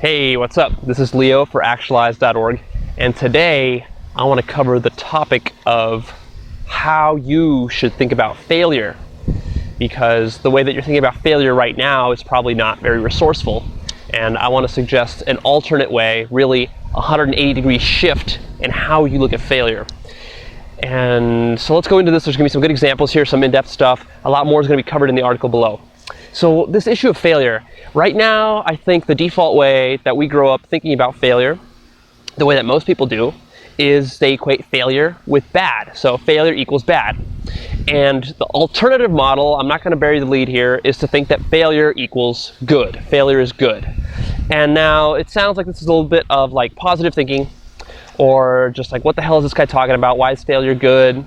Hey, what's up? This is Leo for Actualized.org, and today I want to cover the topic of how you should think about failure, because the way that you're thinking about failure right now is probably not very resourceful, and I want to suggest an alternate way, really a 180-degree shift in how you look at failure. And so let's go into this. There's going to be some good examples here, some in-depth stuff. A lot more is going to be covered in the article below. So this issue of failure, right now I think the default way that we grow up thinking about failure, the way that most people do, is they equate failure with bad. So failure equals bad. And the alternative model, I'm not going to bury the lead here, is to think that failure equals good. Failure is good. And now it sounds like this is a little bit of like positive thinking, or just like, what the hell is this guy talking about? Why is failure good?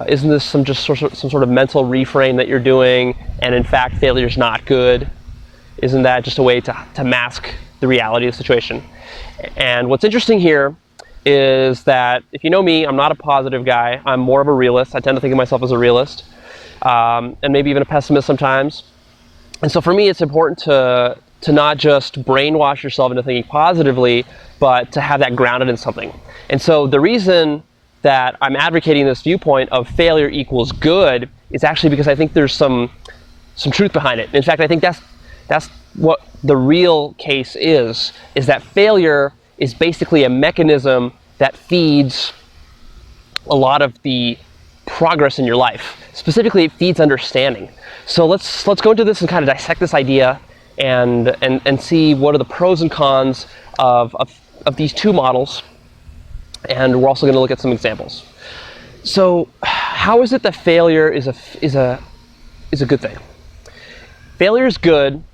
Isn't this some sort of mental reframe that you're doing, and in fact failure is not good? Isn't that just a way to mask the reality of the situation? And what's interesting here is that, if you know me, I'm not a positive guy. I'm more of a realist. I tend to think of myself as a realist, and maybe even a pessimist sometimes. And so for me, it's important to not just brainwash yourself into thinking positively, but to have that grounded in something. And so the reason that I'm advocating this viewpoint of failure equals good is actually because I think there's some truth behind it. In fact, I think that's what the real case is that failure is basically a mechanism that feeds a lot of the progress in your life. Specifically, it feeds understanding. So let's go into this and kind of dissect this idea and see what are the pros and cons of these two models. And we're also going to look at some examples. So how is it that failure is a good thing? Failure is good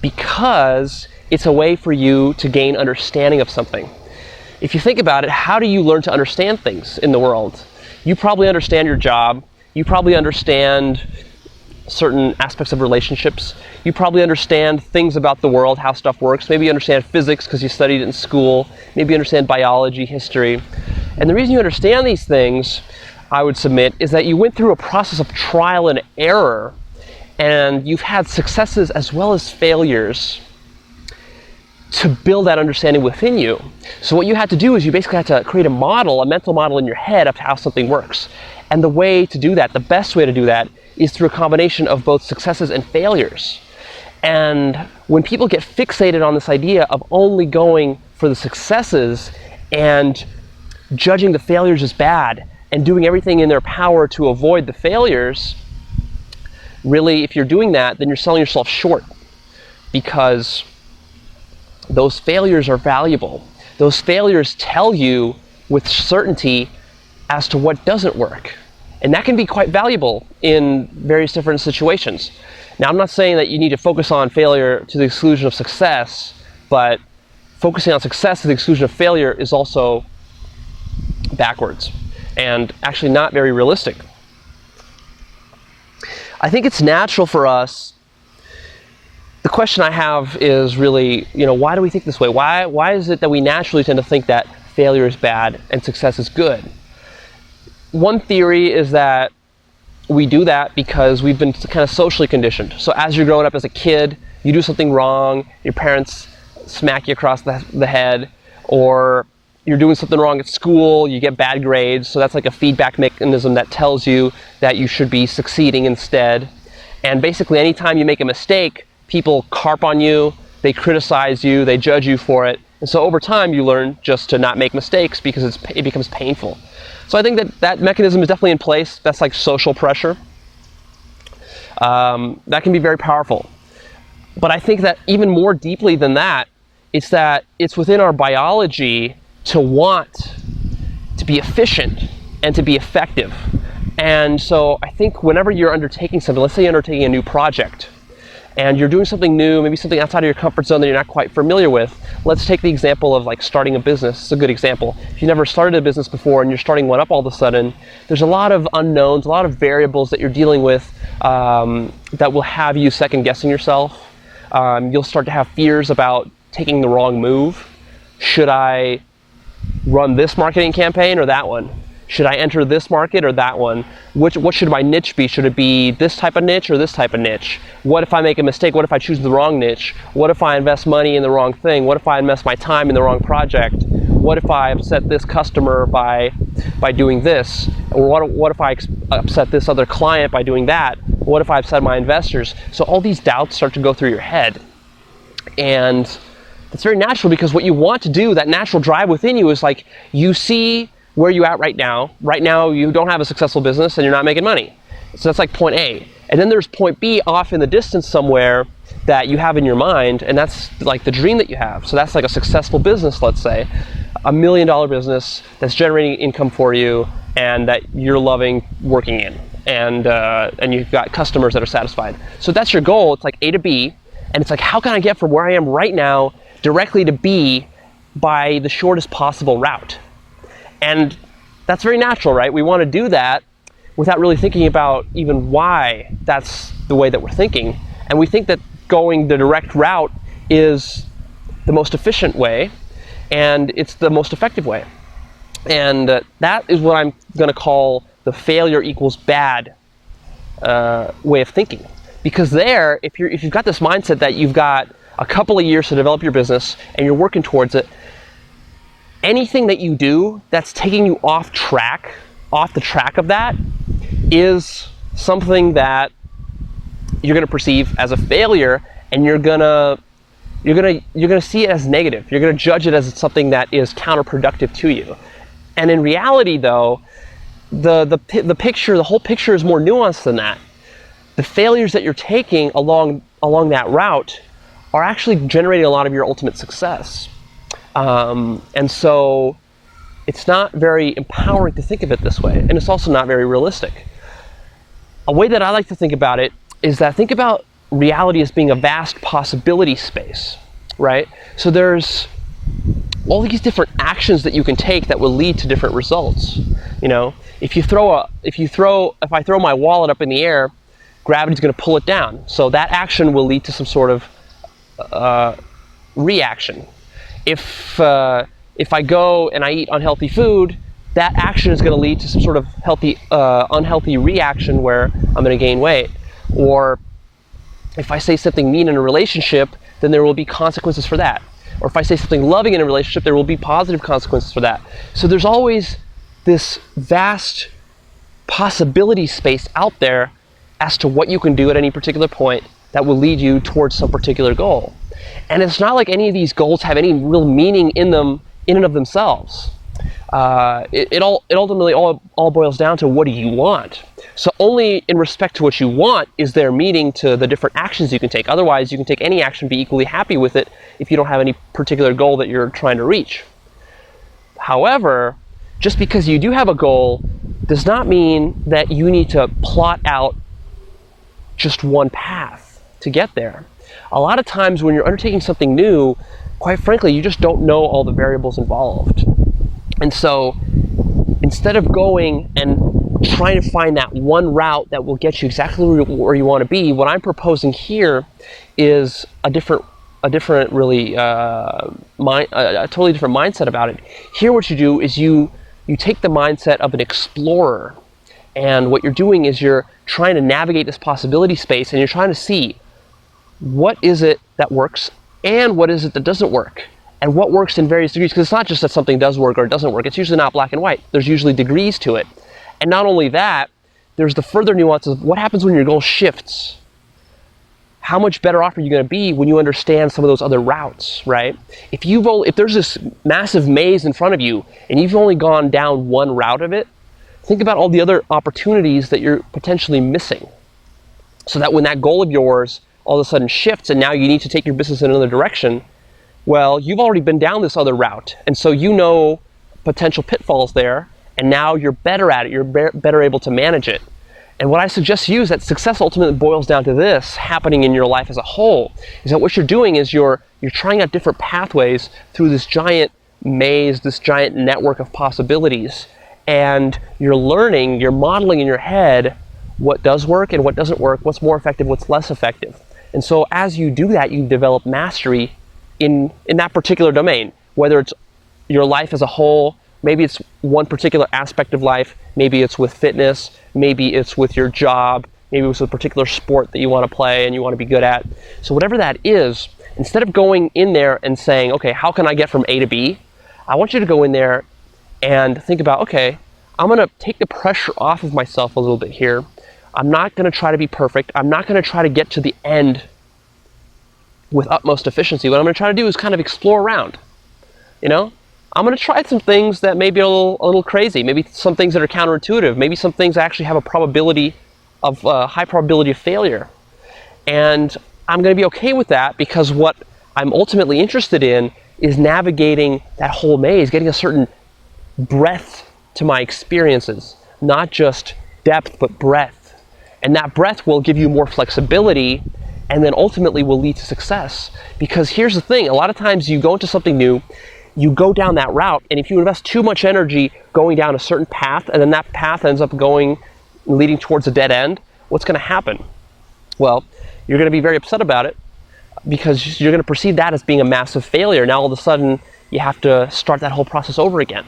because it's a way for you to gain understanding of something. If you think about it, how do you learn to understand things in the world? You probably understand your job. You probably understand certain aspects of relationships. You probably understand things about the world, how stuff works. Maybe you understand physics because you studied it in school. Maybe you understand biology, history. And the reason you understand these things, I would submit, is that you went through a process of trial and error, and you've had successes as well as failures to build that understanding within you. So what you had to do is you basically had to create a model, a mental model in your head of how something works. And the way to do that, the best way to do that, is through a combination of both successes and failures. And when people get fixated on this idea of only going for the successes and judging the failures as bad and doing everything in their power to avoid the failures, really, if you're doing that, then you're selling yourself short, because those failures are valuable. Those failures tell you with certainty as to what doesn't work. And that can be quite valuable in various different situations. Now, I'm not saying that you need to focus on failure to the exclusion of success, but focusing on success to the exclusion of failure is also backwards and actually not very realistic. I think it's natural for us. The question I have is really, why do we think this way? Why is it that we naturally tend to think that failure is bad and success is good? One theory is that we do that because we've been kind of socially conditioned. So as you're growing up as a kid, you do something wrong, your parents smack you across the head, or you're doing something wrong at school, you get bad grades, so that's like a feedback mechanism that tells you that you should be succeeding instead. And basically anytime you make a mistake, people carp on you, they criticize you, they judge you for it. And so over time you learn just to not make mistakes because it becomes painful. So I think that mechanism is definitely in place. That's like social pressure. That can be very powerful. But I think that even more deeply than that, it's that it's within our biology to want to be efficient and to be effective. And so I think whenever you're undertaking something, let's say you're undertaking a new project, and you're doing something new, maybe something outside of your comfort zone that you're not quite familiar with. Let's take the example of like starting a business. It's a good example. If you never started a business before and you're starting one up all of a sudden, there's a lot of unknowns, a lot of variables that you're dealing with that will have you second guessing yourself. You'll start to have fears about taking the wrong move. Should I run this marketing campaign or that one? Should I enter this market or that one? What should my niche be? Should it be this type of niche or this type of niche? What if I make a mistake? What if I choose the wrong niche? What if I invest money in the wrong thing? What if I invest my time in the wrong project? What if I upset this customer by doing this? Or what if I upset this other client by doing that? What if I upset my investors? So all these doubts start to go through your head. And it's very natural, because what you want to do, that natural drive within you, is like, you see where you're at right now. Right now, you don't have a successful business and you're not making money. So that's like point A. And then there's point B off in the distance somewhere that you have in your mind, and that's like the dream that you have. So that's like a successful business, let's say, $1 million business that's generating income for you and that you're loving working in. And you've got customers that are satisfied. So that's your goal. It's like A to B. And it's like, how can I get from where I am right now directly to B by the shortest possible route? And that's very natural, right? We want to do that without really thinking about even why that's the way that we're thinking. And we think that going the direct route is the most efficient way, and it's the most effective way. And that is what I'm going to call the failure equals bad way of thinking. Because there, if you've got this mindset that you've got a couple of years to develop your business and you're working towards it, anything that you do that's taking you off the track of that, is something that you're going to perceive as a failure, and you're gonna see it as negative. You're going to judge it as something that is counterproductive to you. And in reality, though, the whole picture is more nuanced than that. The failures that you're taking along that route are actually generating a lot of your ultimate success. And so it's not very empowering to think of it this way, and it's also not very realistic. A way that I like to think about it is that think about reality as being a vast possibility space, right? So there's all these different actions that you can take that will lead to different results. You know, if I throw my wallet up in the air, gravity's going to pull it down. So that action will lead to some sort of reaction. If I go and I eat unhealthy food, that action is going to lead to some sort of unhealthy reaction where I'm going to gain weight. Or if I say something mean in a relationship, then there will be consequences for that. Or if I say something loving in a relationship, there will be positive consequences for that. So there's always this vast possibility space out there as to what you can do at any particular point that will lead you towards some particular goal. And it's not like any of these goals have any real meaning in them in and of themselves. It ultimately all boils down to, what do you want? So only in respect to what you want is there meaning to the different actions you can take. Otherwise, you can take any action, be equally happy with it if you don't have any particular goal that you're trying to reach. However, just because you do have a goal does not mean that you need to plot out just one path to get there. A lot of times when you're undertaking something new, quite frankly, you just don't know all the variables involved. And so instead of going and trying to find that one route that will get you exactly where you want to be, what I'm proposing here is a totally different mindset about it. Here what you do is you take the mindset of an explorer. And what you're doing is you're trying to navigate this possibility space, and you're trying to see what is it that works and what is it that doesn't work, and what works in various degrees. Because it's not just that something does work or it doesn't work. It's usually not black and white. There's usually degrees to it. And not only that, there's the further nuances of what happens when your goal shifts. How much better off are you going to be when you understand some of those other routes, right? If there's this massive maze in front of you and you've only gone down one route of it, think about all the other opportunities that you're potentially missing. So that when that goal of yours all of a sudden shifts and now you need to take your business in another direction, well, you've already been down this other route. And so you know potential pitfalls there, and now you're better at it. You're better able to manage it. And what I suggest to you is that success ultimately boils down to this happening in your life as a whole, is that what you're doing is you're trying out different pathways through this giant maze, this giant network of possibilities. And you're learning, you're modeling in your head what does work and what doesn't work, what's more effective, what's less effective. And so as you do that, you develop mastery in that particular domain, whether it's your life as a whole Maybe it's one particular aspect of life. Maybe it's with fitness. Maybe it's with your job. Maybe it's with a particular sport that you want to play and you want to be good at. So whatever that is, instead of going in there and saying, okay, how can I get from A to B? I want you to go in there and think about, okay, I'm going to take the pressure off of myself a little bit here. I'm not going to try to be perfect. I'm not going to try to get to the end with utmost efficiency. What I'm going to try to do is kind of explore around. You know, I'm going to try some things that may be a little crazy. Maybe some things that are counterintuitive. Maybe some things actually have a probability of high probability of failure. And I'm going to be okay with that, because what I'm ultimately interested in is navigating that whole maze, getting a certain breadth to my experiences, not just depth, but breadth. And that breadth will give you more flexibility, and then ultimately will lead to success. Because here's the thing, a lot of times you go into something new, you go down that route, and if you invest too much energy going down a certain path, and then that path ends up leading towards a dead end, what's going to happen? Well, you're going to be very upset about it, because you're going to perceive that as being a massive failure. Now all of a sudden you have to start that whole process over again.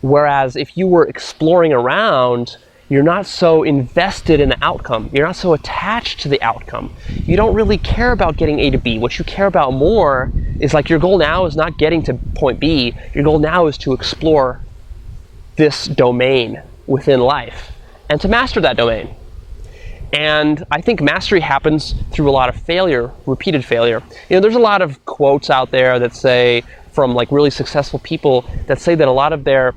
Whereas if you were exploring around, you're not so invested in the outcome. You're not so attached to the outcome. You don't really care about getting A to B. What you care about more is, like, your goal now is not getting to point B. Your goal now is to explore this domain within life and to master that domain. And I think mastery happens through a lot of failure, repeated failure. You know, there's a lot of quotes out there that say, from like really successful people, that say that a lot of their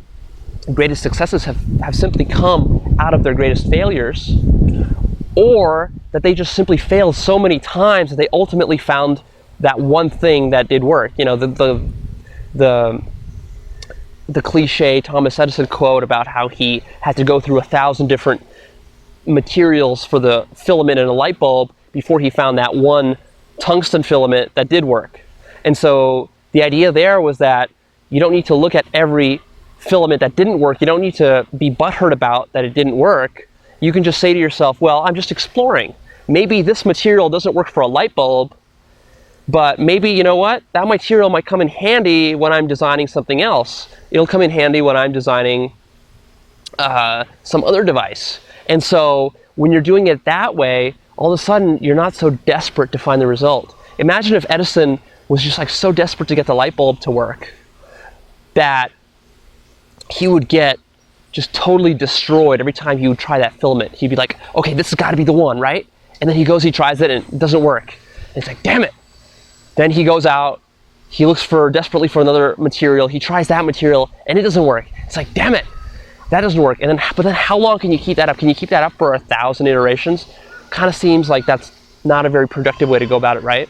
greatest successes have simply come out of their greatest failures, or that they just simply failed so many times that they ultimately found that one thing that did work. You know, the cliche Thomas Edison quote about how he had to go through 1,000 different materials for the filament in a light bulb before he found that one tungsten filament that did work. And so the idea there was that you don't need to look at every filament that didn't work. You don't need to be butthurt about that it didn't work. You can just say to yourself, well, I'm just exploring. Maybe this material doesn't work for a light bulb, but maybe, you know what, that material might come in handy when I'm designing something else. It'll come in handy when I'm designing some other device. And so when you're doing it that way, all of a sudden you're not so desperate to find the result. Imagine if Edison was just like so desperate to get the light bulb to work that he would get just totally destroyed every time he would try that filament. He'd be like, okay, this has got to be the one, right? And then he goes, he tries it, and it doesn't work. And it's like, damn it. Then he goes out, he looks desperately for another material, he tries that material, and it doesn't work. It's like, damn it, that doesn't work. And then, but then how long can you keep that up? Can you keep that up for 1,000 iterations? Kind of seems like that's not a very productive way to go about it, right?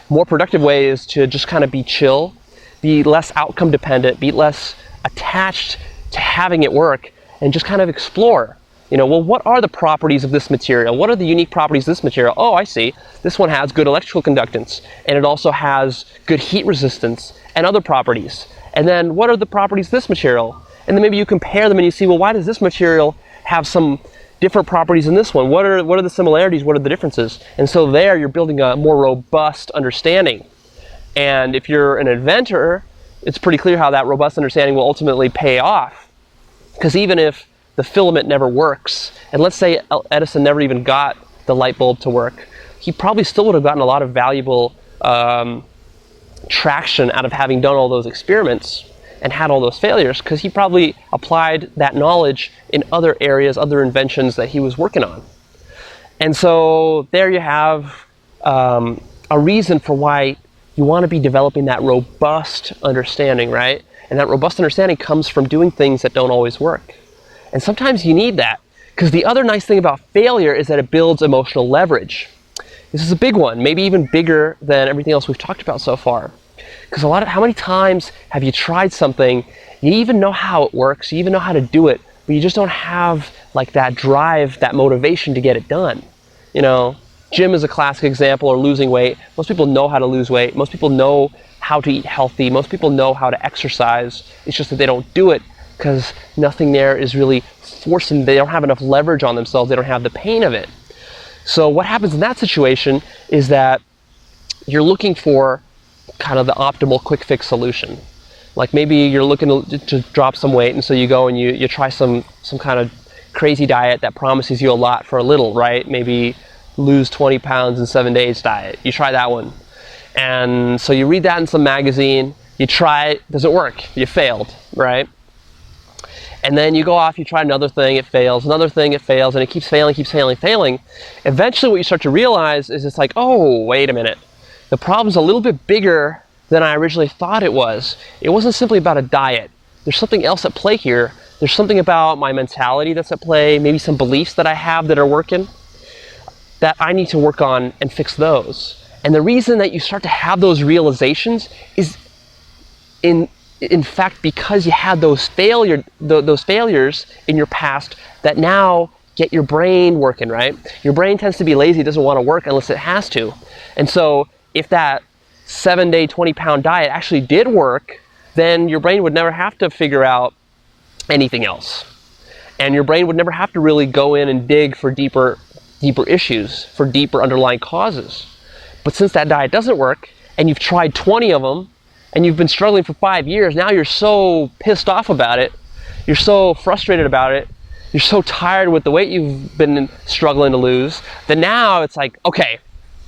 More productive way is to just kind of be chill, be less outcome dependent, be less attached to having it work, and just kind of explore. You know, well, what are the properties of this material? What are the unique properties of this material? Oh, I see. This one has good electrical conductance, and it also has good heat resistance and other properties. And then what are the properties of this material? And then maybe you compare them and you see, well, why does this material have some different properties than this one? What are the similarities? What are the differences? And so there you're building a more robust understanding. And if you're an inventor, it's pretty clear how that robust understanding will ultimately pay off. Because even if the filament never works, and let's say Edison never even got the light bulb to work, he probably still would have gotten a lot of valuable traction out of having done all those experiments and had all those failures, because he probably applied that knowledge in other areas, other inventions that he was working on. And so there you have a reason for why you want to be developing that robust understanding, right? And that robust understanding comes from doing things that don't always work. And sometimes you need that, because the other nice thing about failure is that it builds emotional leverage. This is a big one, maybe even bigger than everything else we've talked about so far. Because how many times have you tried something, you even know how it works, you even know how to do it, but you just don't have like that drive, that motivation to get it done. You know, gym is a classic example, or losing weight. Most people know how to lose weight. Most people know how to eat healthy. Most people know how to exercise. It's just that they don't do it because nothing there is really forcing. They don't have enough leverage on themselves. They don't have the pain of it. So what happens in that situation is that you're looking for kind of the optimal quick fix solution. Like maybe you're looking to drop some weight, and so you go and you try some kind of crazy diet that promises you a lot for a little, right? Maybe lose 20 pounds in 7 days diet. You try that one. And so you read that in some magazine, you try it, doesn't work, you failed, right? And then you go off, you try another thing, it fails, another thing, it fails, and it keeps failing, failing. Eventually what you start to realize is it's like, oh, wait a minute. The problem's a little bit bigger than I originally thought it was. It wasn't simply about a diet. There's something else at play here. There's something about my mentality that's at play, maybe some beliefs that I have that are working, that I need to work on and fix those. And the reason that you start to have those realizations is in fact because you had those failures in your past that now get your brain working, right? Your brain tends to be lazy, it doesn't want to work unless it has to. And so if that 7-day 20-pound diet actually did work, then your brain would never have to figure out anything else. And your brain would never have to really go in and dig for deeper issues, for deeper underlying causes. But since that diet doesn't work, and you've tried 20 of them, and you've been struggling for 5 years, now you're so pissed off about it, you're so frustrated about it, you're so tired with the weight you've been struggling to lose, that now it's like, okay,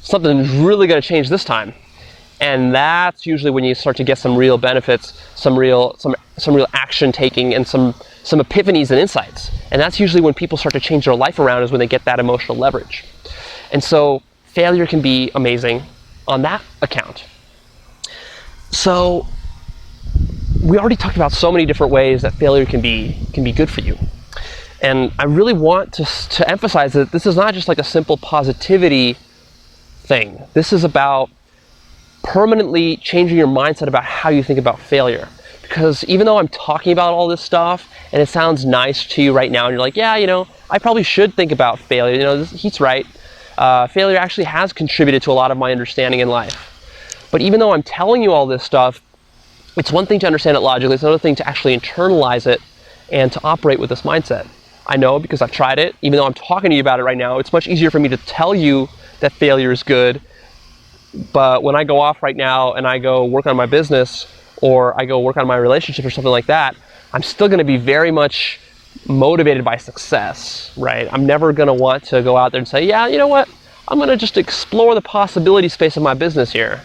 something's really going to change this time. And that's usually when you start to get some real benefits, some real action taking, and some epiphanies and insights. And that's usually when people start to change their life around, is when they get that emotional leverage. And so failure can be amazing on that account. So we already talked about so many different ways that failure can be good for you. And I really want to emphasize that this is not just like a simple positivity thing. This is about permanently changing your mindset about how you think about failure. Because even though I'm talking about all this stuff and it sounds nice to you right now, and you're like, yeah, I probably should think about failure. He's right. Failure actually has contributed to a lot of my understanding in life. But even though I'm telling you all this stuff, it's one thing to understand it logically, it's another thing to actually internalize it and to operate with this mindset. I know because I've tried it. Even though I'm talking to you about it right now, it's much easier for me to tell you that failure is good. But when I go off right now and I go work on my business, or I go work on my relationship or something like that, I'm still going to be very much motivated by success, right? I'm never going to want to go out there and say, yeah, you know what? I'm going to just explore the possibility space of my business here.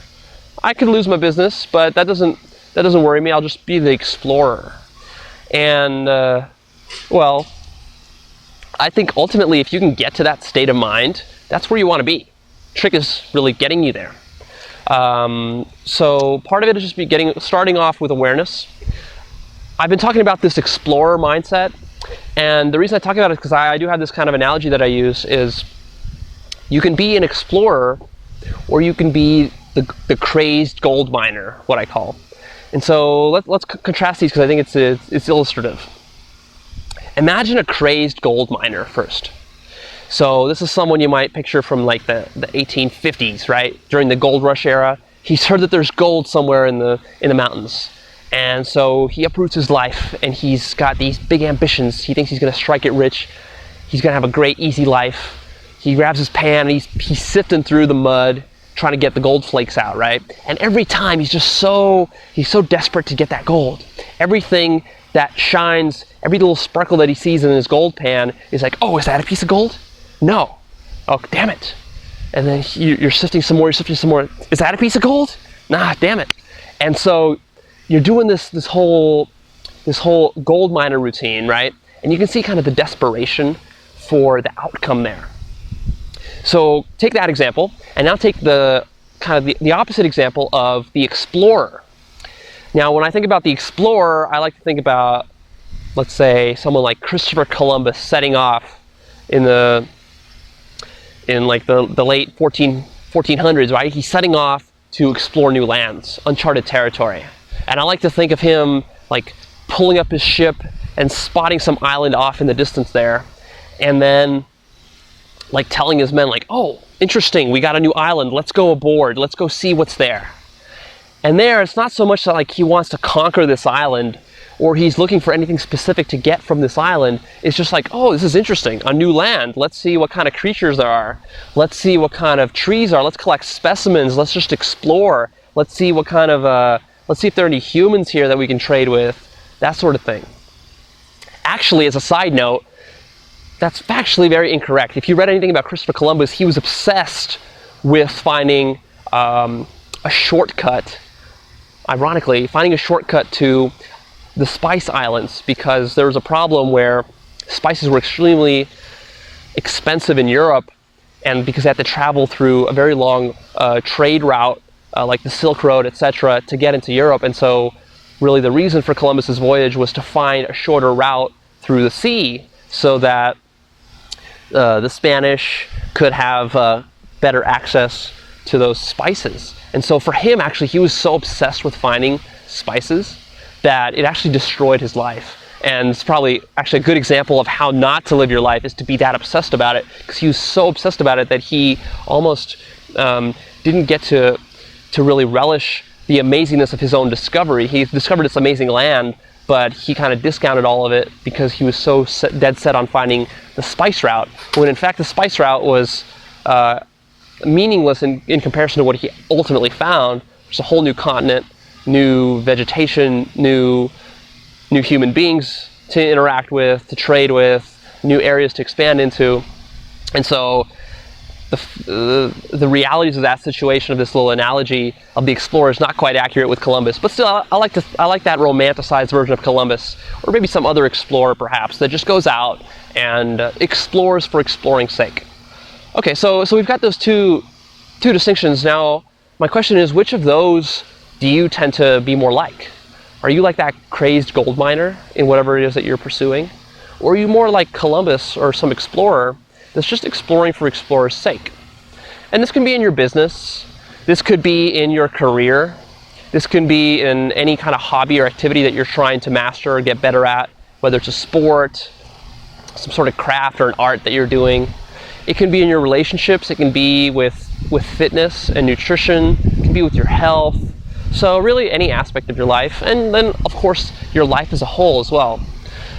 I could lose my business, but that doesn't worry me. I'll just be the explorer. And well, I think ultimately, if you can get to that state of mind, that's where you want to be. Trick is really getting you there. So part of it is just starting off with awareness. I've been talking about this explorer mindset, and the reason I talk about it is because I do have this kind of analogy that I use is you can be an explorer, or you can be the crazed gold miner, what I call. And so let's contrast these, because I think it's illustrative. Imagine a crazed gold miner first. So this is someone you might picture from like the 1850s, right? During the gold rush era. He's heard that there's gold somewhere in the mountains. And so he uproots his life, and he's got these big ambitions. He thinks he's going to strike it rich. He's going to have a great, easy life. He grabs his pan, and he's sifting through the mud, trying to get the gold flakes out, right? And every time he's so desperate to get that gold. Everything that shines, every little sparkle that he sees in his gold pan is like, oh, is that a piece of gold? No. Oh, damn it. And then you're sifting some more, Is that a piece of gold? Nah, damn it. And so you're doing this whole gold miner routine, right? And you can see kind of the desperation for the outcome there. So take that example, and now take the opposite example of the explorer. Now, when I think about the explorer, I like to think about, let's say, someone like Christopher Columbus setting off in the late 1400s, right? He's setting off to explore new lands, uncharted territory. And I like to think of him like pulling up his ship and spotting some island off in the distance there, and then like telling his men like, oh, interesting, we got a new island, let's go aboard, let's go see what's there. And there, it's not so much that like he wants to conquer this island, or he's looking for anything specific to get from this island. It's just like, oh, this is interesting, a new land, let's see what kind of creatures there are, let's see what kind of trees are, let's collect specimens, let's just explore, let's see what kind of Let's see if there are any humans here that we can trade with, that sort of thing. Actually, as a side note, that's factually very incorrect. If you read anything about Christopher Columbus, he was obsessed with finding a shortcut, ironically, finding a shortcut to the Spice Islands, because there was a problem where spices were extremely expensive in Europe, and because they had to travel through a very long trade route, like the Silk Road, etc., to get into Europe. And so really the reason for Columbus's voyage was to find a shorter route through the sea so that the Spanish could have better access to those spices. And so for him, actually, he was so obsessed with finding spices that it actually destroyed his life. And it's probably actually a good example of how not to live your life, is to be that obsessed about it, because he was so obsessed about it that he almost didn't get to really relish the amazingness of his own discovery. He discovered this amazing land, but he kind of discounted all of it because he was so dead set on finding the spice route, when in fact the spice route was meaningless in comparison to what he ultimately found. There's a whole new continent, new vegetation, new human beings to interact with, to trade with, new areas to expand into. And so the realities of that situation, of this little analogy of the explorer, is not quite accurate with Columbus, but still I like that romanticized version of Columbus, or maybe some other explorer perhaps, that just goes out and explores for exploring's sake. Okay, so we've got those two distinctions. Now my question is, which of those do you tend to be more like? Are you like that crazed gold miner in whatever it is that you're pursuing? Or are you more like Columbus or some explorer that's just exploring for explorer's sake? And this can be in your business, this could be in your career, this can be in any kind of hobby or activity that you're trying to master or get better at, whether it's a sport, some sort of craft or an art that you're doing. It can be in your relationships, it can be with fitness and nutrition, it can be with your health. So really any aspect of your life, and then of course your life as a whole as well.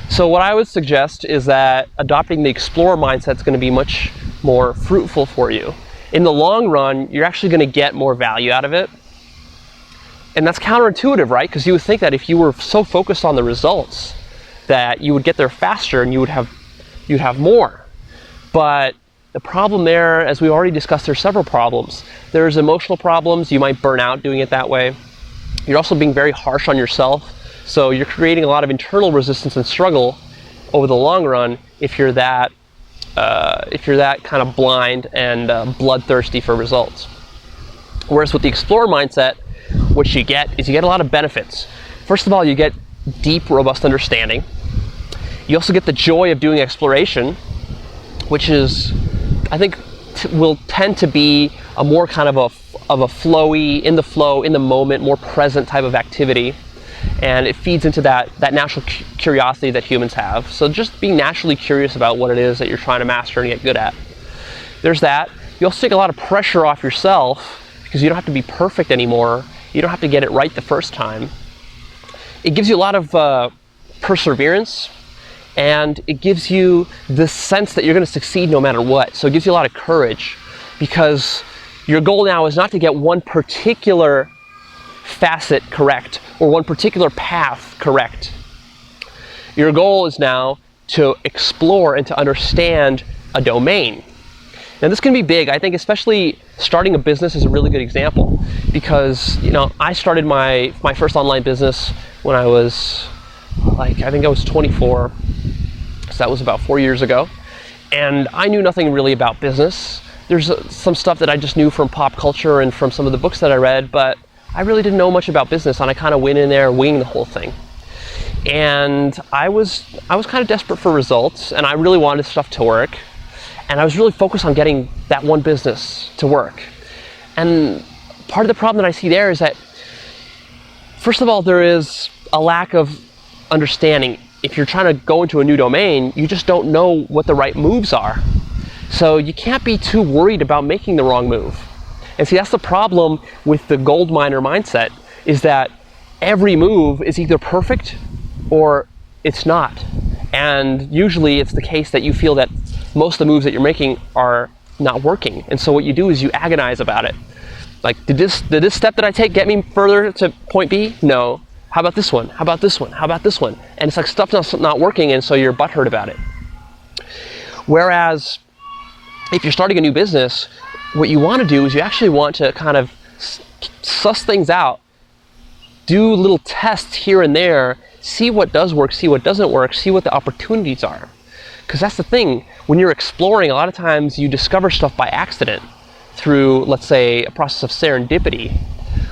So what I would suggest is that adopting the explorer mindset is going to be much more fruitful for you. In the long run, you're actually going to get more value out of it. And that's counterintuitive, right? Because you would think that if you were so focused on the results, that you would get there faster and you'd have more. But the problem there, as we already discussed, there's several problems. There's emotional problems. You might burn out doing it that way. You're also being very harsh on yourself. So you're creating a lot of internal resistance and struggle over the long run if you're that kind of blind and bloodthirsty for results. Whereas with the explorer mindset, what you get is you get a lot of benefits. First of all, you get deep, robust understanding. You also get the joy of doing exploration, which is, I think, will tend to be a more kind of a flowy, in the flow, in the moment, more present type of activity. And it feeds into that natural curiosity that humans have. So just being naturally curious about what it is that you're trying to master and get good at. There's that. You also take a lot of pressure off yourself because you don't have to be perfect anymore. You don't have to get it right the first time. It gives you a lot of perseverance, and it gives you the sense that you're going to succeed no matter what. So it gives you a lot of courage, because your goal now is not to get one particular facet correct or one particular path correct. Your goal is now to explore and to understand a domain. Now this can be big. I think especially starting a business is a really good example, because I started my first online business when I was I think I was 24, so that was about 4 years ago, and I knew nothing really about business. There's some stuff that I just knew from pop culture and from some of the books that I read, but I really didn't know much about business, and I kind of went in there winging the whole thing. And I was kind of desperate for results, and I really wanted stuff to work, and I was really focused on getting that one business to work. And part of the problem that I see there is that, first of all, there is a lack of understanding. If you're trying to go into a new domain, you just don't know what the right moves are. So you can't be too worried about making the wrong move. And see, that's the problem with the gold miner mindset, is that every move is either perfect or it's not. And usually it's the case that you feel that most of the moves that you're making are not working. And so what you do is you agonize about it. Like, did this step that I take get me further to point B? No. How about this one? How about this one? How about this one? And it's like stuff's not working, and so you're butthurt about it. Whereas if you're starting a new business, what you want to do is you actually want to kind of suss things out, do little tests here and there, see what does work, see what doesn't work, see what the opportunities are. Because that's the thing, when you're exploring, a lot of times you discover stuff by accident through, let's say, a process of serendipity,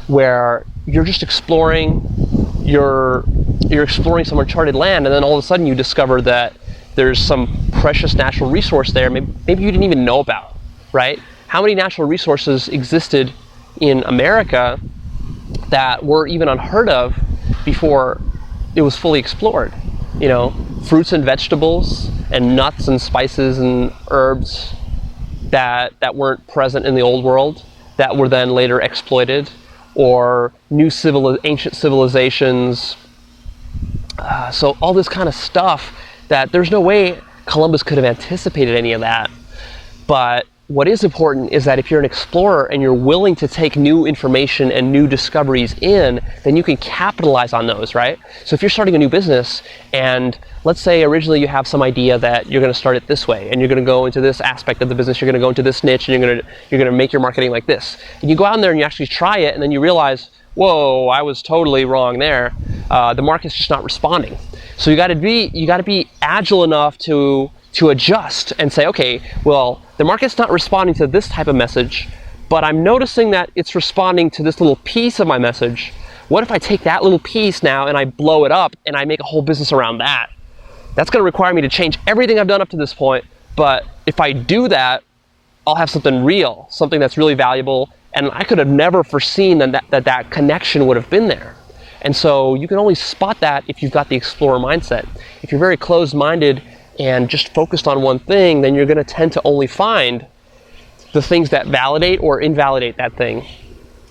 where you're just exploring, you're exploring some uncharted land, and then all of a sudden you discover that there's some precious natural resource there maybe you didn't even know about, right? How many natural resources existed in America that were even unheard of before it was fully explored? You know, fruits and vegetables and nuts and spices and herbs that weren't present in the old world, that were then later exploited, or ancient civilizations. So all this kind of stuff that there's no way Columbus could have anticipated any of that. But what is important is that if you're an explorer and you're willing to take new information and new discoveries in, then you can capitalize on those, right? So if you're starting a new business, and let's say originally you have some idea that you're going to start it this way, and you're going to go into this aspect of the business, you're going to go into this niche, and you're going to make your marketing like this. And you go out there and you actually try it, and then you realize, whoa, I was totally wrong there. The market's just not responding. So you got to be agile enough to adjust and say, okay, well, the market's not responding to this type of message, but I'm noticing that it's responding to this little piece of my message. What if I take that little piece now and I blow it up and I make a whole business around that? That's going to require me to change everything I've done up to this point, but if I do that, I'll have something real, something that's really valuable, and I could have never foreseen that connection would have been there. And so you can only spot that if you've got the explorer mindset. If you're very closed-minded and just focused on one thing, then you're going to tend to only find the things that validate or invalidate that thing.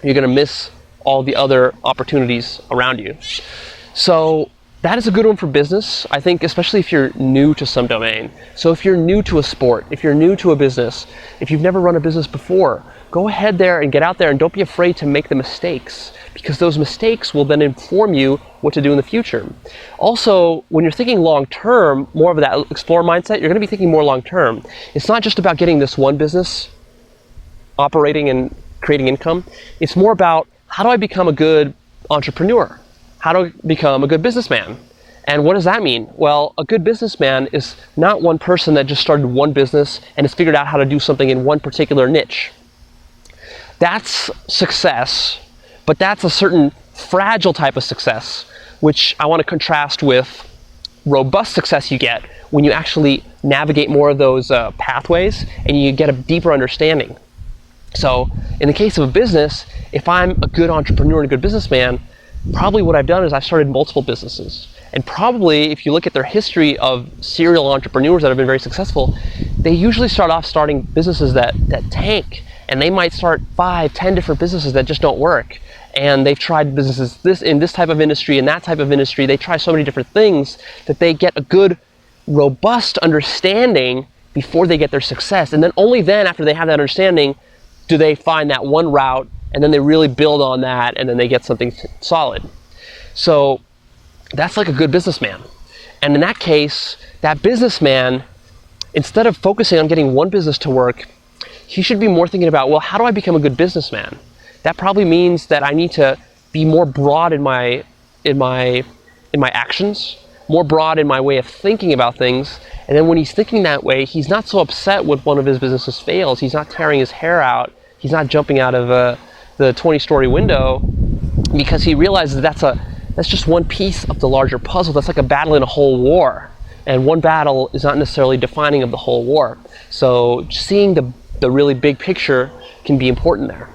You're going to miss all the other opportunities around you. So that is a good one for business, I think, especially if you're new to some domain. So if you're new to a sport, if you're new to a business, if you've never run a business before, go ahead there and get out there and don't be afraid to make the mistakes, because those mistakes will then inform you what to do in the future. Also, when you're thinking long-term, more of that explorer mindset, you're going to be thinking more long-term. It's not just about getting this one business operating and creating income. It's more about, how do I become a good entrepreneur? How do I become a good businessman? And what does that mean? Well, a good businessman is not one person that just started one business and has figured out how to do something in one particular niche. That's success, but that's a certain fragile type of success, which I want to contrast with robust success you get when you actually navigate more of those pathways and you get a deeper understanding. So in the case of a business, if I'm a good entrepreneur and a good businessman, probably what I've done is I've started multiple businesses. And probably if you look at their history of serial entrepreneurs that have been very successful, they usually start off starting businesses that tank. And they might start 5, 10 different businesses that just don't work. And they've tried businesses in this type of industry and that type of industry. They try so many different things that they get a good, robust understanding before they get their success. And then only then, after they have that understanding, do they find that one route, and then they really build on that, and then they get something solid. So that's like a good businessman. And in that case, that businessman, instead of focusing on getting one business to work, he should be more thinking about, well, how do I become a good businessman? That probably means that I need to be more broad in my actions, more broad in my way of thinking about things. And then when he's thinking that way, he's not so upset when one of his businesses fails. He's not tearing his hair out. He's not jumping out of the 20-story window, because he realizes that's just one piece of the larger puzzle. That's like a battle in a whole war. And one battle is not necessarily defining of the whole war. So seeing the really big picture can be important there.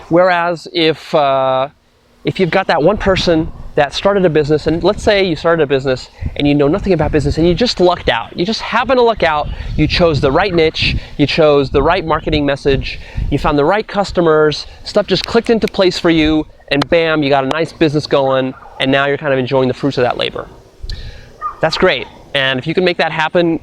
Whereas if you've got that one person that started a business, and let's say you started a business and you know nothing about business and you just lucked out. You just happen to luck out. You chose the right niche, you chose the right marketing message, you found the right customers, stuff just clicked into place for you, and bam, you got a nice business going, and now you're kind of enjoying the fruits of that labor. That's great. And if you can make that happen,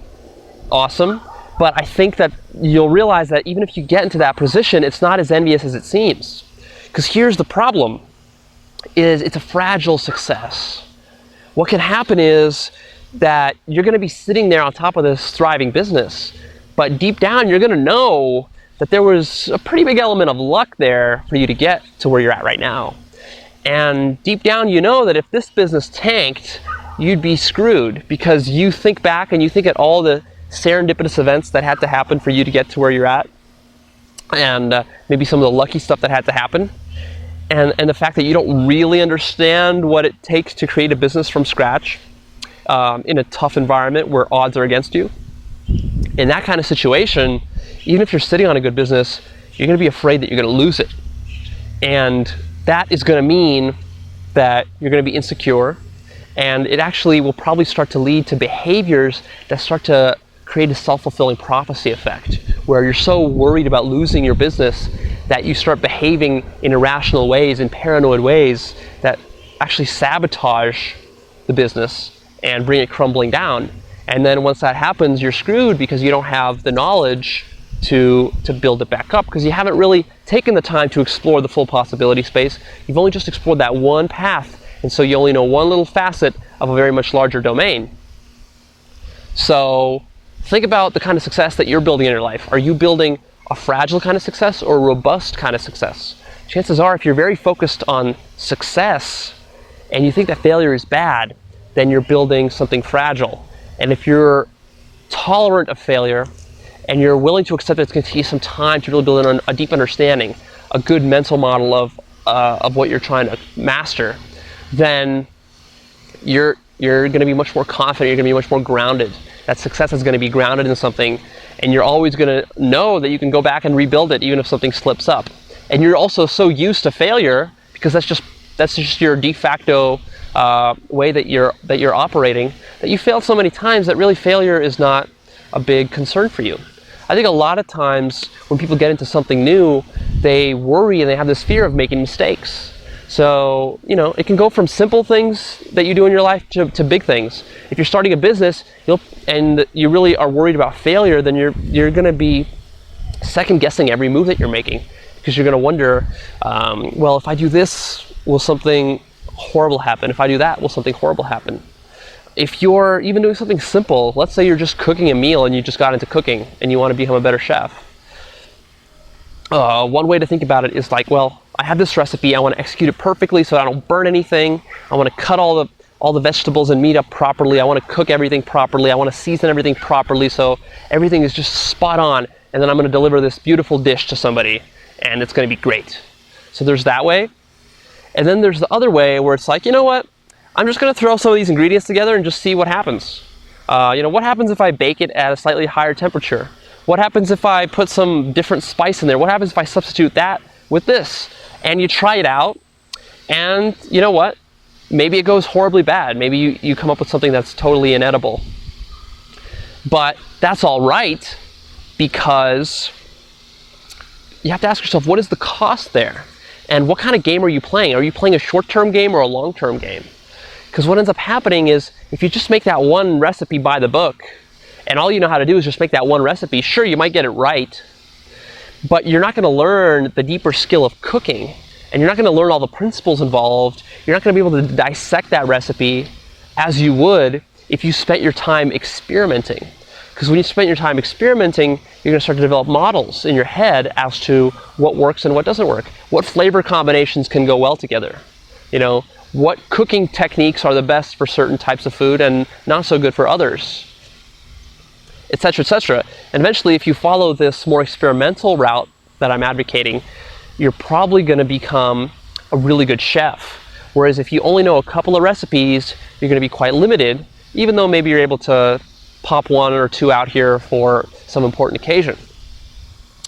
awesome. But I think that you'll realize that even if you get into that position, it's not as envious as it seems. Because here's the problem, is it's a fragile success. What can happen is that you're going to be sitting there on top of this thriving business, but deep down you're going to know that there was a pretty big element of luck there for you to get to where you're at right now. And deep down you know that if this business tanked, you'd be screwed, because you think back and you think at all the serendipitous events that had to happen for you to get to where you're at, and maybe some of the lucky stuff that had to happen, and the fact that you don't really understand what it takes to create a business from scratch in a tough environment where odds are against you. In that kind of situation, even if you're sitting on a good business, you're going to be afraid that you're going to lose it. And that is going to mean that you're going to be insecure, and it actually will probably start to lead to behaviors that start to create a self-fulfilling prophecy effect, where you're so worried about losing your business that you start behaving in irrational ways, in paranoid ways that actually sabotage the business and bring it crumbling down. And then once that happens, you're screwed, because you don't have the knowledge to build it back up, because you haven't really taken the time to explore the full possibility space. You've only just explored that one path, and so you only know one little facet of a very much larger domain. So think about the kind of success that you're building in your life. Are you building a fragile kind of success or a robust kind of success? Chances are, if you're very focused on success and you think that failure is bad, then you're building something fragile. And if you're tolerant of failure and you're willing to accept that it's going to take you some time to really build a deep understanding, a good mental model of what you're trying to master, then you're going to be much more confident, you're going to be much more grounded. That success is going to be grounded in something, and you're always going to know that you can go back and rebuild it even if something slips up. And you're also so used to failure, because that's just your de facto way that you're operating, that you failed so many times that really failure is not a big concern for you. I think a lot of times when people get into something new, they worry and they have this fear of making mistakes. So, it can go from simple things that you do in your life to big things. If you're starting a business and you really are worried about failure, then you're going to be second guessing every move that you're making, because you're going to wonder, well, if I do this, will something horrible happen? If I do that, will something horrible happen? If you're even doing something simple, let's say you're just cooking a meal and you just got into cooking and you want to become a better chef. One way to think about it is like, well, I have this recipe, I want to execute it perfectly so I don't burn anything. I want to cut all the vegetables and meat up properly. I want to cook everything properly. I want to season everything properly so everything is just spot on. And then I'm going to deliver this beautiful dish to somebody, and it's going to be great. So there's that way. And then there's the other way where it's like, you know what? I'm just going to throw some of these ingredients together and just see what happens. What happens if I bake it at a slightly higher temperature? What happens if I put some different spice in there? What happens if I substitute that with this? And you try it out, and you know what? Maybe it goes horribly bad. Maybe you come up with something that's totally inedible. But that's all right, because you have to ask yourself, what is the cost there? And what kind of game are you playing? Are you playing a short-term game or a long-term game? Because what ends up happening is, if you just make that one recipe by the book, and all you know how to do is just make that one recipe, sure, you might get it right, but you're not going to learn the deeper skill of cooking, and you're not going to learn all the principles involved. You're not going to be able to dissect that recipe as you would if you spent your time experimenting. Because when you spend your time experimenting, you're going to start to develop models in your head as to what works and what doesn't work. What flavor combinations can go well together? What cooking techniques are the best for certain types of food and not so good for others? Etc., etc. And eventually, if you follow this more experimental route that I'm advocating, you're probably going to become a really good chef. Whereas if you only know a couple of recipes, you're going to be quite limited, even though maybe you're able to pop one or two out here for some important occasion.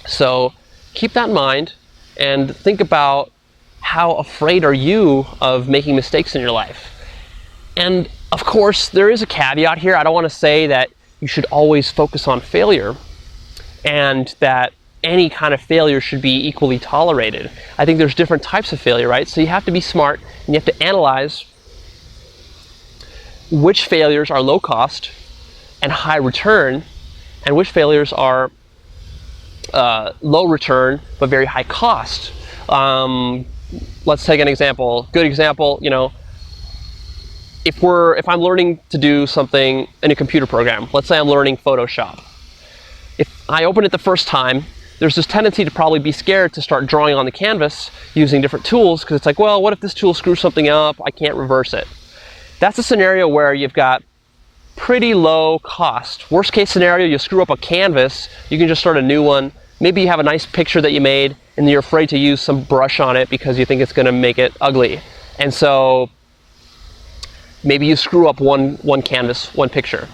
So keep that in mind and think about, how afraid are you of making mistakes in your life? And of course, there is a caveat here. I don't want to say that you should always focus on failure and that any kind of failure should be equally tolerated. I think there's different types of failure, right? So you have to be smart and you have to analyze which failures are low cost and high return, and which failures are low return but very high cost. Let's take an example. Good example, if I'm learning to do something in a computer program, let's say I'm learning Photoshop. If I open it the first time, there's this tendency to probably be scared to start drawing on the canvas using different tools, because it's like, well, what if this tool screws something up? I can't reverse it. That's a scenario where you've got pretty low cost. Worst case scenario, you screw up a canvas, you can just start a new one. Maybe you have a nice picture that you made and you're afraid to use some brush on it because you think it's going to make it ugly. And so maybe you screw up one canvas, one picture.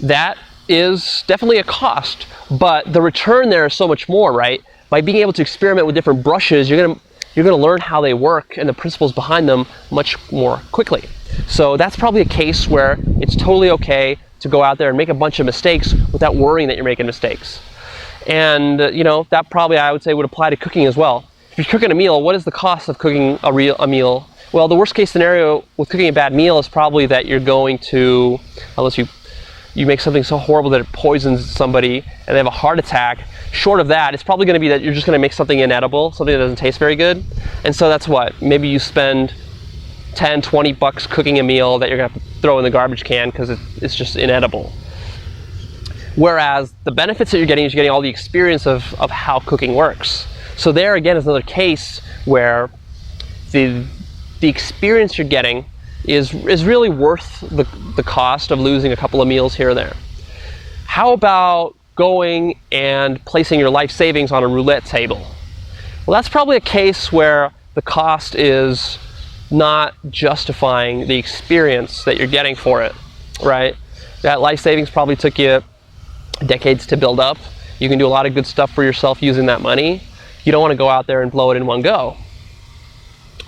That is definitely a cost, but the return there is so much more, right? By being able to experiment with different brushes, you're gonna learn how they work and the principles behind them much more quickly. So that's probably a case where it's totally okay to go out there and make a bunch of mistakes without worrying that you're making mistakes. And that probably, I would say, would apply to cooking as well. If you're cooking a meal, what is the cost of cooking a meal? Well, the worst case scenario with cooking a bad meal is probably that you're going to, unless you make something so horrible that it poisons somebody and they have a heart attack. Short of that, it's probably going to be that you're just going to make something inedible, something that doesn't taste very good. And so that's what, maybe you spend $10-20 cooking a meal that you're going to have to throw in the garbage can because it's just inedible. Whereas the benefits that you're getting is you're getting all the experience of how cooking works. So there again is another case where the experience you're getting is really worth the cost of losing a couple of meals here or there. How about going and placing your life savings on a roulette table? Well, that's probably a case where the cost is not justifying the experience that you're getting for it, right? That life savings probably took you decades to build up. You can do a lot of good stuff for yourself using that money. You don't want to go out there and blow it in one go.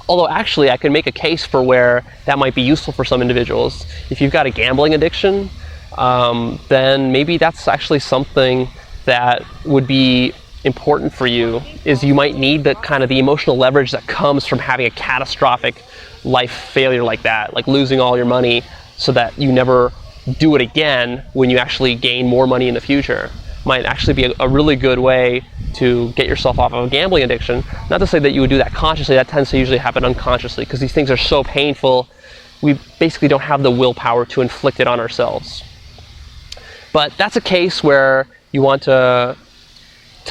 Although actually I can make a case for where that might be useful for some individuals. If you've got a gambling addiction, then maybe that's actually something that would be important for you, is you might need the kind of the emotional leverage that comes from having a catastrophic life failure like that, like losing all your money so that you never do it again when you actually gain more money in the future. Might actually be a really good way to get yourself off of a gambling addiction. Not to say that you would do that consciously, that tends to usually happen unconsciously because these things are so painful, we basically don't have the willpower to inflict it on ourselves. But that's a case where you want to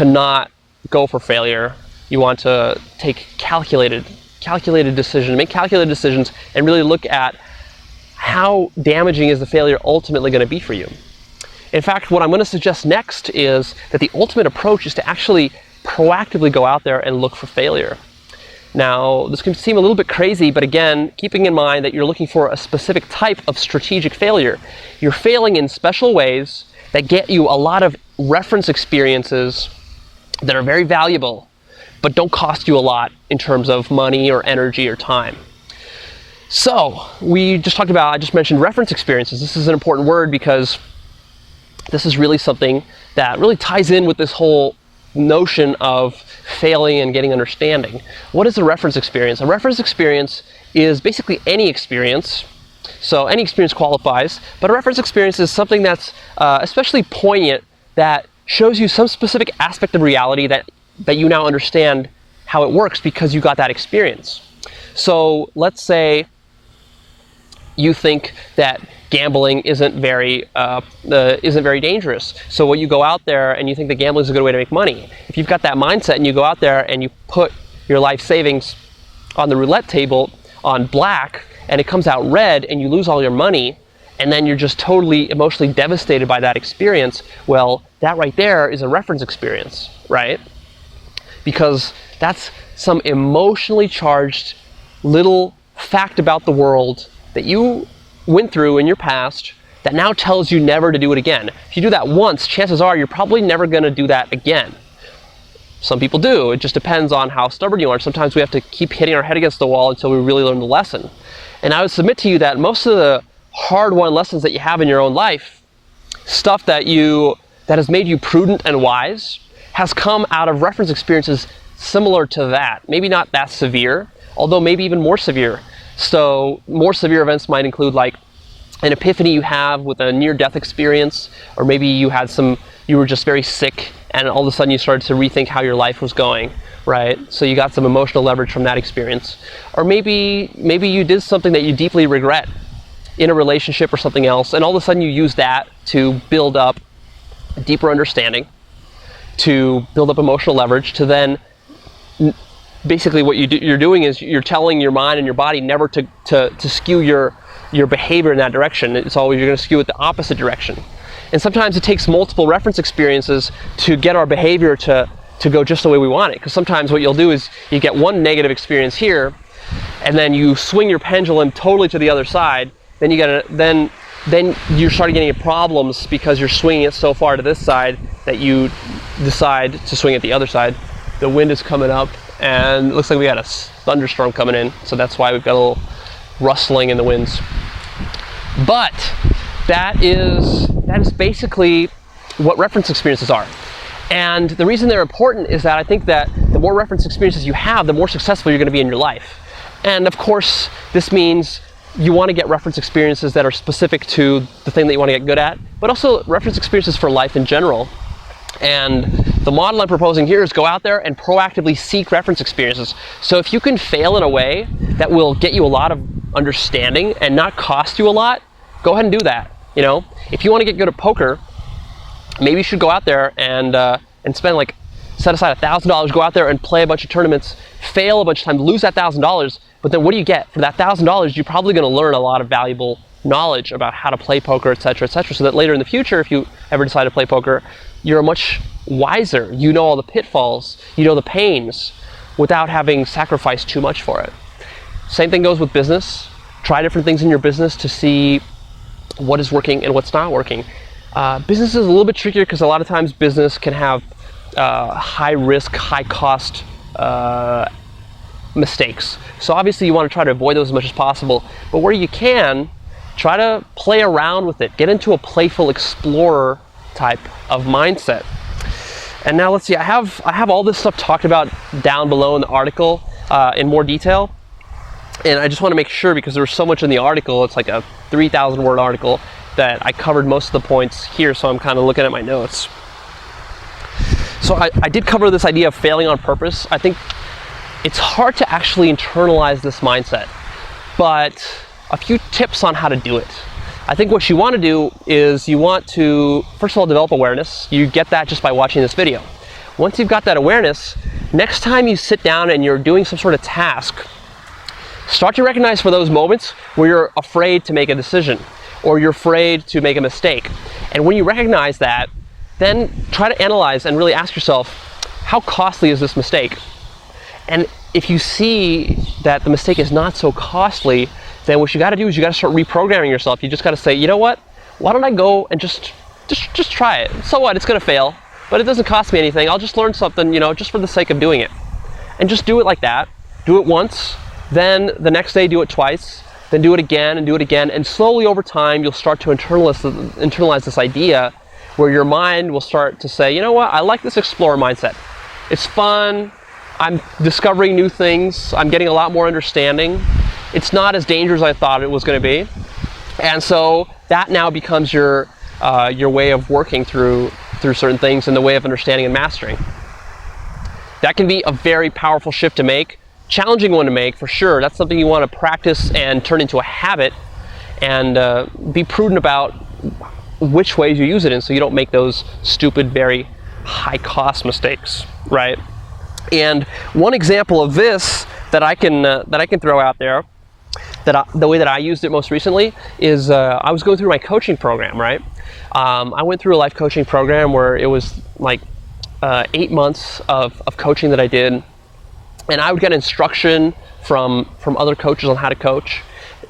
not go for failure. You want to take calculated decisions, make calculated decisions, and really look at how damaging is the failure ultimately going to be for you. In fact, what I'm going to suggest next is that the ultimate approach is to actually proactively go out there and look for failure. Now, this can seem a little bit crazy, but again, keeping in mind that you're looking for a specific type of strategic failure. You're failing in special ways that get you a lot of reference experiences that are very valuable, but don't cost you a lot in terms of money or energy or time. So, I just mentioned reference experiences. This is an important word because this is really something that really ties in with this whole notion of failing and getting understanding. What is a reference experience? A reference experience is basically any experience. So any experience qualifies, but a reference experience is something that's especially poignant, that shows you some specific aspect of reality that you now understand how it works because you got that experience. So let's say you think that gambling isn't very dangerous. So when you go out there and you think that gambling is a good way to make money, if you've got that mindset and you go out there and you put your life savings on the roulette table on black and it comes out red and you lose all your money, and then you're just totally emotionally devastated by that experience, well, that right there is a reference experience, right? Because that's some emotionally charged little fact about the world that you went through in your past that now tells you never to do it again. If you do that once, chances are you're probably never going to do that again. Some people do. It just depends on how stubborn you are. Sometimes we have to keep hitting our head against the wall until we really learn the lesson. And I would submit to you that most of the hard-won lessons that you have in your own life, stuff that has made you prudent and wise, has come out of reference experiences similar to that. Maybe not that severe, although maybe even more severe. So more severe events might include like an epiphany you have with a near-death experience, or maybe you were just very sick and all of a sudden you started to rethink how your life was going, right? So you got some emotional leverage from that experience. Or maybe you did something that you deeply regret in a relationship or something else, and all of a sudden you use that to build up a deeper understanding, to build up emotional leverage, to then basically what you're doing is you're telling your mind and your body never to skew your behavior in that direction. It's always, you're going to skew it the opposite direction. And sometimes it takes multiple reference experiences to get our behavior to go just the way we want it. Because sometimes what you'll do is you get one negative experience here, and then you swing your pendulum totally to the other side. Then you start getting problems because you're swinging it so far to this side that you decide to swing it the other side. The wind is coming up, and it looks like we got a thunderstorm coming in, so that's why we've got a little rustling in the winds. But that is basically what reference experiences are. And the reason they're important is that I think that the more reference experiences you have, the more successful you're going to be in your life. And of course, this means you want to get reference experiences that are specific to the thing that you want to get good at, but also reference experiences for life in general. And the model I'm proposing here is go out there and proactively seek reference experiences. So if you can fail in a way that will get you a lot of understanding and not cost you a lot, go ahead and do that. You know, if you want to get good at poker, maybe you should go out there and spend set aside $1,000, go out there and play a bunch of tournaments, fail a bunch of times, lose that $1,000, but then what do you get? For that $1,000, you're probably going to learn a lot of valuable knowledge about how to play poker, etc., so that later in the future, if you ever decide to play poker, you're much wiser. You know all the pitfalls, you know the pains, without having sacrificed too much for it. Same thing goes with business. Try different things in your business to see what is working and what's not working. Business is a little bit trickier because a lot of times business can have high risk, high cost mistakes. So obviously you want to try to avoid those as much as possible, but where you can, try to play around with it. Get into a playful explorer type of mindset. And now let's see, I have all this stuff talked about down below in the article in more detail. And I just want to make sure, because there's so much in the article, it's like a 3,000 word article, that I covered most of the points here, so I'm kind of looking at my notes. So I did cover this idea of failing on purpose. I think it's hard to actually internalize this mindset, but a few tips on how to do it. I think what you want to do is you want to, first of all, develop awareness. You get that just by watching this video. Once you've got that awareness, next time you sit down and you're doing some sort of task, start to recognize for those moments where you're afraid to make a decision or you're afraid to make a mistake. And when you recognize that, then try to analyze and really ask yourself, how costly is this mistake? And if you see that the mistake is not so costly, then what you got to do is you got to start reprogramming yourself. You just got to say, you know what? Why don't I go and just try it? So what? It's going to fail, but it doesn't cost me anything. I'll just learn something, just for the sake of doing it. And just do it like that. Do it once, then the next day do it twice, then do it again and do it again. And slowly over time, you'll start to internalize this idea where your mind will start to say, you know what? I like this explorer mindset. It's fun. I'm discovering new things. I'm getting a lot more understanding. It's not as dangerous as I thought it was going to be. And so that now becomes your way of working through certain things and the way of understanding and mastering. That can be a very powerful shift to make, challenging one to make for sure. That's something you want to practice and turn into a habit, and be prudent about which ways you use it in, so you don't make those stupid, very high cost mistakes, right? And one example of this that I can throw out there, the way that I used it most recently is I was going through my coaching program, right? I went through a life coaching program where it was like 8 months of coaching that I did, and I would get instruction from other coaches on how to coach,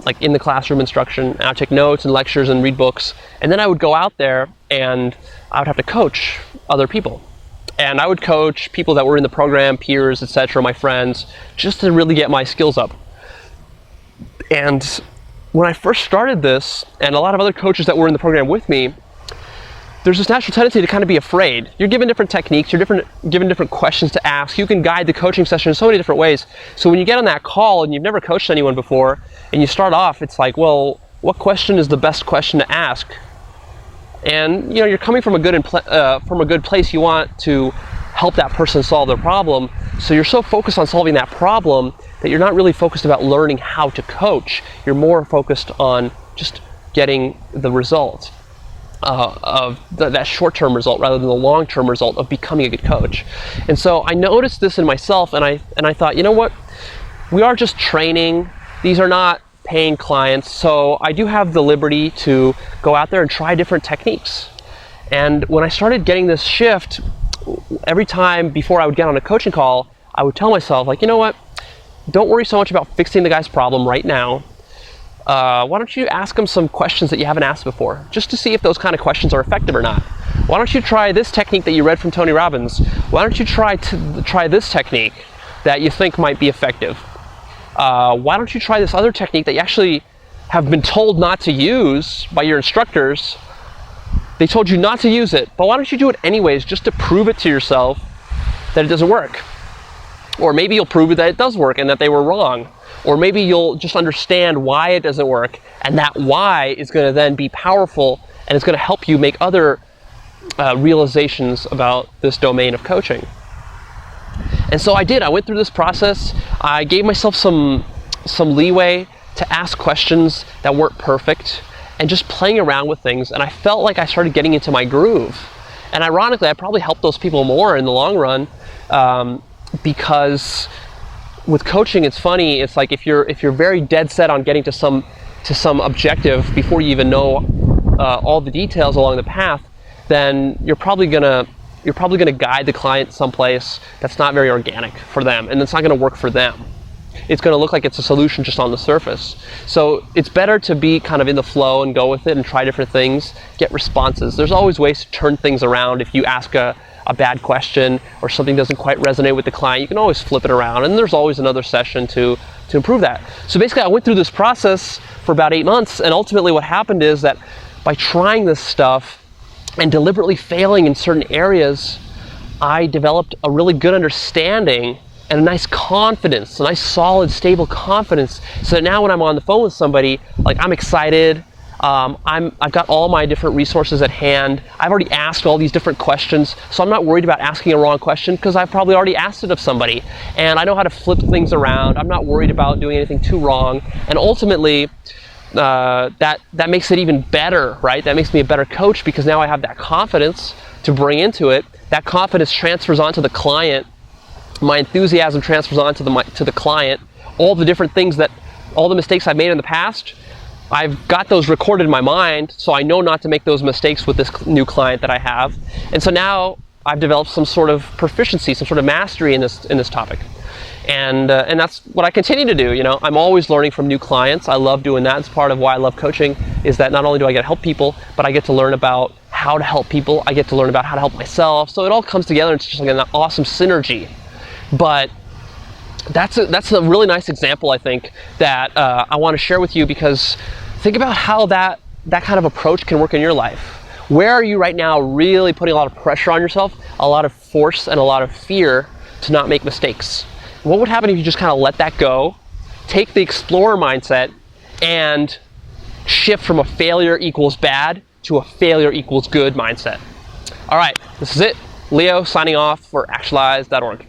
like in the classroom instruction. And I'd take notes and lectures and read books, and then I would go out there and I would have to coach other people. And I would coach people that were in the program, peers, etc., my friends, just to really get my skills up. And when I first started this, and a lot of other coaches that were in the program with me, there's this natural tendency to kind of be afraid. You're given different techniques, you're given different questions to ask. You can guide the coaching session in so many different ways. So when you get on that call and you've never coached anyone before, and you start off, it's like, well, what question is the best question to ask. And you're coming from a good place. You want to help that person solve their problem. So you're so focused on solving that problem that you're not really focused about learning how to coach. You're more focused on just getting the result of that short-term result rather than the long-term result of becoming a good coach. And so I noticed this in myself, and I thought, you know what? We are just training. These are not paying clients, so I do have the liberty to go out there and try different techniques. And when I started getting this shift, every time before I would get on a coaching call, I would tell myself, like, you know what? Don't worry so much about fixing the guy's problem right now. Why don't you ask them some questions that you haven't asked before, just to see if those kind of questions are effective or not. Why don't you try this technique that you read from Tony Robbins? Why don't you try this technique that you think might be effective? Why don't you try this other technique that you actually have been told not to use by your instructors? They told you not to use it, but why don't you do it anyways, just to prove it to yourself that it doesn't work? Or maybe you'll prove that it does work and that they were wrong. Or maybe you'll just understand why it doesn't work, and that why is going to then be powerful, and it's going to help you make other realizations about this domain of coaching. And so I did. I went through this process. I gave myself some leeway to ask questions that weren't perfect, and just playing around with things. And I felt like I started getting into my groove. And ironically, I probably helped those people more in the long run, because with coaching, it's funny. It's like if you're very dead set on getting to some objective before you even know all the details along the path, then you're probably gonna guide the client someplace that's not very organic for them, and it's not gonna work for them. It's gonna look like it's a solution just on the surface. So it's better to be kind of in the flow and go with it and try different things, get responses. There's always ways to turn things around. If you ask a bad question or something doesn't quite resonate with the client, you can always flip it around, and there's always another session to improve that. So basically, I went through this process for about 8 months, and ultimately what happened is that by trying this stuff and deliberately failing in certain areas, I developed a really good understanding and a nice confidence, a nice solid, stable confidence, so that now when I'm on the phone with somebody, like, I'm excited. I've got all my different resources at hand. I've already asked all these different questions, so I'm not worried about asking a wrong question because I've probably already asked it of somebody. And I know how to flip things around. I'm not worried about doing anything too wrong. And ultimately, that makes it even better, right? That makes me a better coach because now I have that confidence to bring into it. That confidence transfers onto the client. My enthusiasm transfers on to the client. All the different things all the mistakes I've made in the past, I've got those recorded in my mind, so I know not to make those mistakes with this new client that I have. And so now I've developed some sort of proficiency, some sort of mastery in this topic. And that's what I continue to do. I'm always learning from new clients. I love doing that. It's part of why I love coaching, is that not only do I get to help people, but I get to learn about how to help people. I get to learn about how to help myself. So it all comes together, and it's just like an awesome synergy. But that's a really nice example, I think, that I want to share with you, because think about how that kind of approach can work in your life. Where are you right now really putting a lot of pressure on yourself, a lot of force and a lot of fear to not make mistakes? What would happen if you just kind of let that go, take the explorer mindset, and shift from a failure equals bad to a failure equals good mindset? All right, this is it. Leo signing off for Actualized.org.